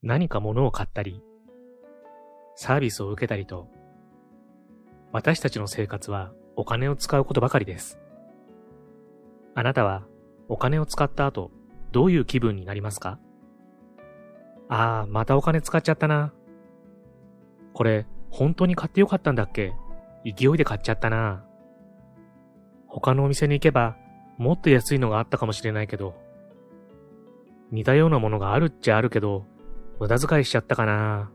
何か物を買ったり、サービスを受けたりと、私たちの生活はお金を使うことばかりです。あなたはお金を使った後、どういう気分になりますか？またお金使っちゃったな。これ、本当に買ってよかったんだっけ？勢いで買っちゃったな。他のお店に行けば、もっと安いのがあったかもしれないけど、似たようなものがあるっちゃあるけど、無駄遣いしちゃったかな。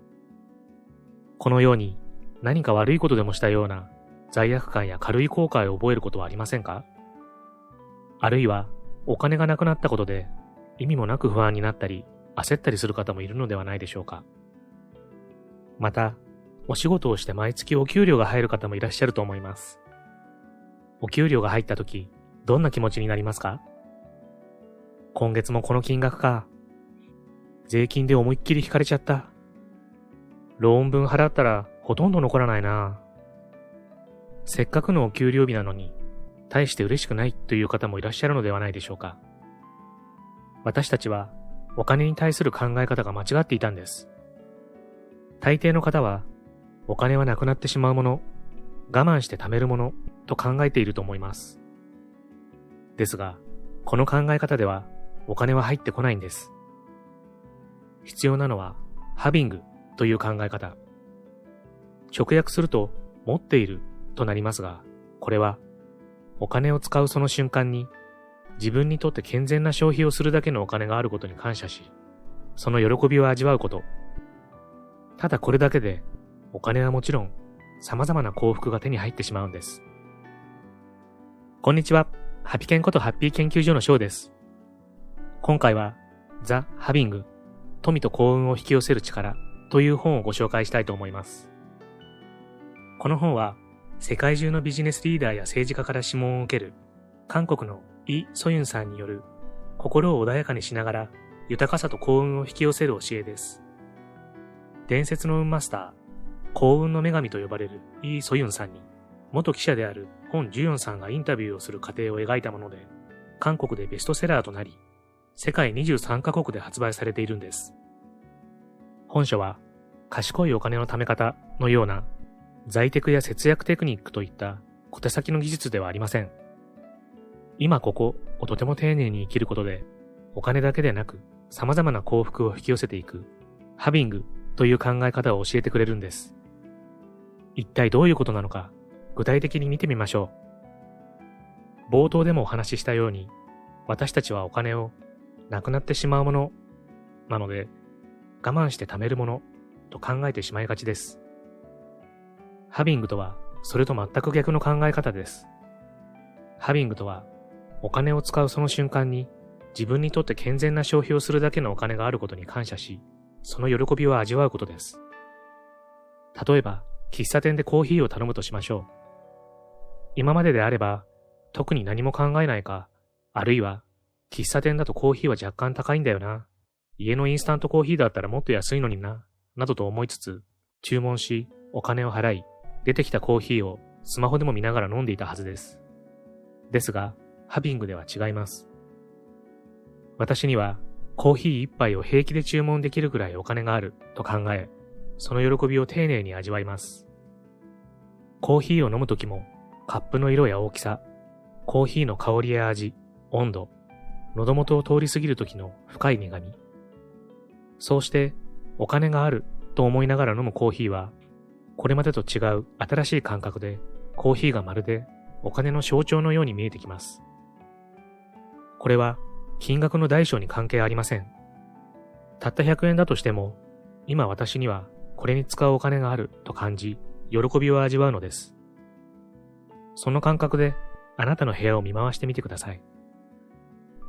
このように、何か悪いことでもしたような罪悪感や軽い後悔を覚えることはありませんか？あるいは、お金がなくなったことで、意味もなく不安になったり、焦ったりする方もいるのではないでしょうか。また、お仕事をして毎月お給料が入る方もいらっしゃると思います。お給料が入ったとき、どんな気持ちになりますか？今月もこの金額か。税金で思いっきり引かれちゃった。ローン分払ったらほとんど残らないな。せっかくのお給料日なのに、大して嬉しくないという方もいらっしゃるのではないでしょうか。私たちはお金に対する考え方が間違っていたんです。大抵の方は、お金はなくなってしまうもの、我慢して貯めるものと考えていると思います。ですが、この考え方ではお金は入ってこないんです。必要なのはハビングという考え方。直訳すると持っているとなりますが、これはお金を使うその瞬間に自分にとって健全な消費をするだけのお金があることに感謝し、その喜びを味わうこと。ただこれだけでお金はもちろん様々な幸福が手に入ってしまうんです。こんにちは。ハピケンことハッピー研究所の翔です。今回はザ・ハビング、富と幸運を引き寄せる力という本をご紹介したいと思います。この本は世界中のビジネスリーダーや政治家から諮問を受ける韓国のイ・ソユンさんによる心を穏やかにしながら豊かさと幸運を引き寄せる教えです。伝説の運マスター、幸運の女神と呼ばれるイ・ソユンさんに元記者であるホン・ジュヨンさんがインタビューをする過程を描いたもので、韓国でベストセラーとなり、世界23カ国で発売されているんです。本書は、賢いお金の貯め方のような、財テクや節約テクニックといった小手先の技術ではありません。今ここをとても丁寧に生きることで、お金だけでなく様々な幸福を引き寄せていく、ハビングという考え方を教えてくれるんです。一体どういうことなのか、具体的に見てみましょう。冒頭でもお話ししたように、私たちはお金をなくなってしまうものなので、我慢して貯めるものと考えてしまいがちです。ハビングとは、それと全く逆の考え方です。ハビングとは、お金を使うその瞬間に、自分にとって健全な消費をするだけのお金があることに感謝し、その喜びを味わうことです。例えば、喫茶店でコーヒーを頼むとしましょう。今までであれば、特に何も考えないか、あるいは、喫茶店だとコーヒーは若干高いんだよな。家のインスタントコーヒーだったらもっと安いのにな、などと思いつつ、注文し、お金を払い、出てきたコーヒーをスマホでも見ながら飲んでいたはずです。ですが、ハビングでは違います。私には、コーヒー一杯を平気で注文できるくらいお金があると考え、その喜びを丁寧に味わいます。コーヒーを飲むときも、カップの色や大きさ、コーヒーの香りや味、温度、喉元を通り過ぎるときの深い苦み。そうして、お金があると思いながら飲むコーヒーは、これまでと違う新しい感覚で、コーヒーがまるでお金の象徴のように見えてきます。これは、金額の大小に関係ありません。たった100円だとしても、今私にはこれに使うお金があると感じ、喜びを味わうのです。その感覚であなたの部屋を見回してみてください。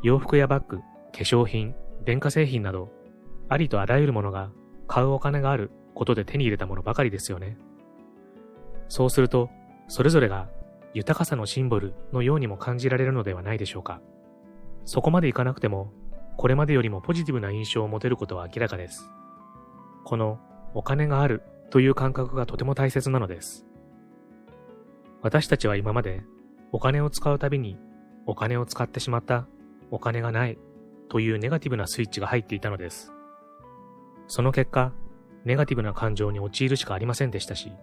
洋服やバッグ、化粧品、電化製品など、ありとあらゆるものが買うお金があることで手に入れたものばかりですよね。そうすると、それぞれが豊かさのシンボルのようにも感じられるのではないでしょうか。そこまでいかなくても、これまでよりもポジティブな印象を持てることは明らかです。このお金があるという感覚がとても大切なのです。私たちは今までお金を使うたびにお金を使ってしまった、お金がないというネガティブなスイッチが入っていたのです。その結果、ネガティブな感情に陥るしかありませんでしたし、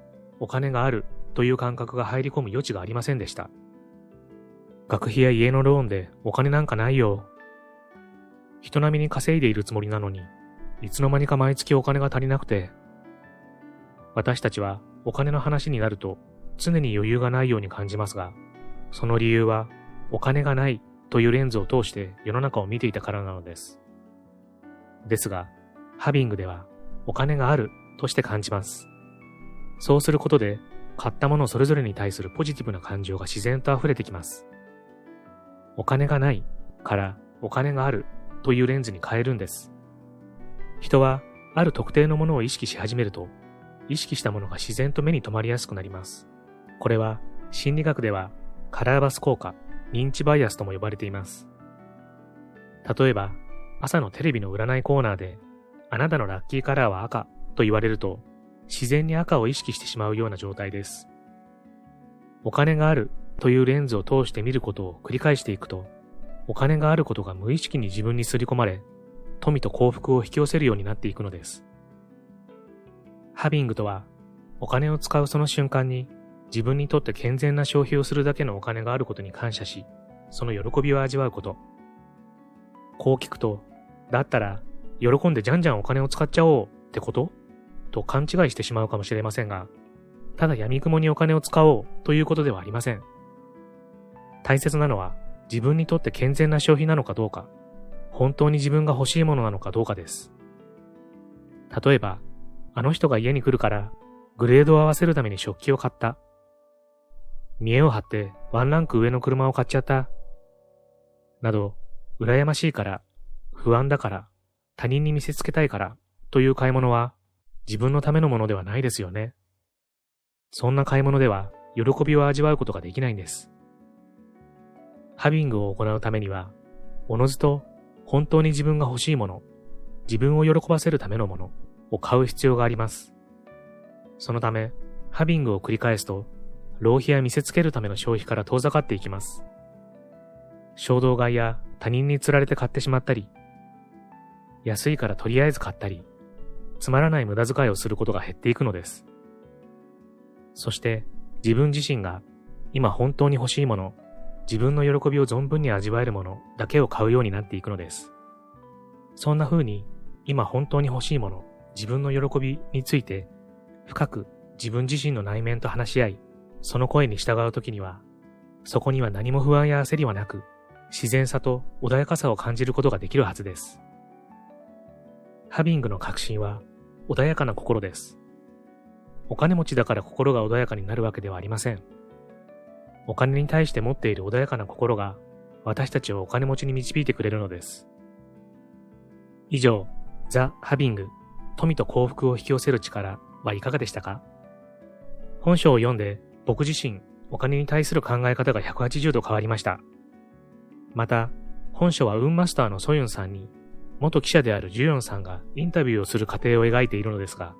お金があるという感覚が入り込む余地がありませんでした。学費や家のローンでお金なんかないよ。人並みに稼いでいるつもりなのに、いつの間にか毎月お金が足りなくて。私たちはお金の話になると常に余裕がないように感じますが、その理由はお金がないというレンズを通して世の中を見ていたからなのです。ですが、ハビングではお金があるとして感じます。そうすることで買ったものそれぞれに対するポジティブな感情が自然と溢れてきます。お金がないからお金があるというレンズに変えるんです。人はある特定のものを意識し始めると、意識したものが自然と目に留まりやすくなります。これは心理学ではカラーバス効果、認知バイアスとも呼ばれています。例えば、朝のテレビの占いコーナーで、あなたのラッキーカラーは赤と言われると、自然に赤を意識してしまうような状態です。お金があるというレンズを通して見ることを繰り返していくと、お金があることが無意識に自分に刷り込まれ、富と幸福を引き寄せるようになっていくのです。ハビングとは、お金を使うその瞬間に、自分にとって健全な消費をするだけのお金があることに感謝し、その喜びを味わうこと。こう聞くと、だったら、喜んでじゃんじゃんお金を使っちゃおうってことと勘違いしてしまうかもしれませんが、ただ闇雲にお金を使おうということではありません。大切なのは、自分にとって健全な消費なのかどうか、本当に自分が欲しいものなのかどうかです。例えば、あの人が家に来るから、グレードを合わせるために食器を買った。見栄を張ってワンランク上の車を買っちゃった。など、羨ましいから、不安だから、他人に見せつけたいからという買い物は自分のためのものではないですよね。そんな買い物では喜びを味わうことができないんです。ハビングを行うためには、おのずと本当に自分が欲しいもの、自分を喜ばせるためのものを買う必要があります。そのため、ハビングを繰り返すと、浪費や見せつけるための消費から遠ざかっていきます。衝動買いや他人に釣られて買ってしまったり、安いからとりあえず買ったり、つまらない無駄遣いをすることが減っていくのです。そして自分自身が今本当に欲しいもの、自分の喜びを存分に味わえるものだけを買うようになっていくのです。そんな風に今本当に欲しいもの、自分の喜びについて深く自分自身の内面と話し合い、その声に従うときには、そこには何も不安や焦りはなく、自然さと穏やかさを感じることができるはずです。ハビングの核心は穏やかな心です。お金持ちだから心が穏やかになるわけではありません。お金に対して持っている穏やかな心が私たちをお金持ちに導いてくれるのです。以上、ザ・ハビング、富と幸福を引き寄せる力はいかがでしたか？本書を読んで僕自身お金に対する考え方が180度変わりました。また、本書は運マスターのソユンさんに元記者であるジュヨンさんがインタビューをする過程を描いているのですが、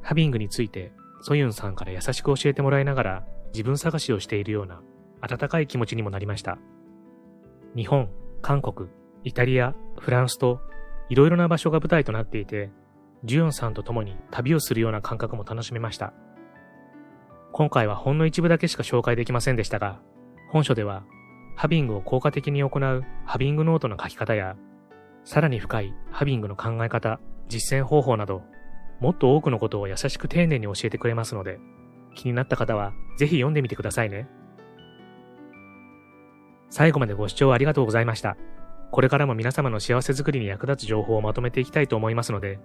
ハビングについてソユンさんから優しく教えてもらいながら自分探しをしているような温かい気持ちにもなりました。日本、韓国、イタリア、フランスといろいろな場所が舞台となっていて、ジュヨンさんと共に旅をするような感覚も楽しめました。今回はほんの一部だけしか紹介できませんでしたが、本書ではハビングを効果的に行うハビングノートの書き方や、さらに深いハビングの考え方、実践方法など、もっと多くのことを優しく丁寧に教えてくれますので、気になった方はぜひ読んでみてくださいね。最後までご視聴ありがとうございました。これからも皆様の幸せづくりに役立つ情報をまとめていきたいと思いますので、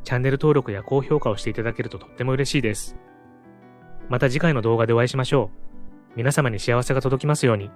チャンネル登録や高評価をしていただけるととっても嬉しいです。また次回の動画でお会いしましょう。皆様に幸せが届きますように。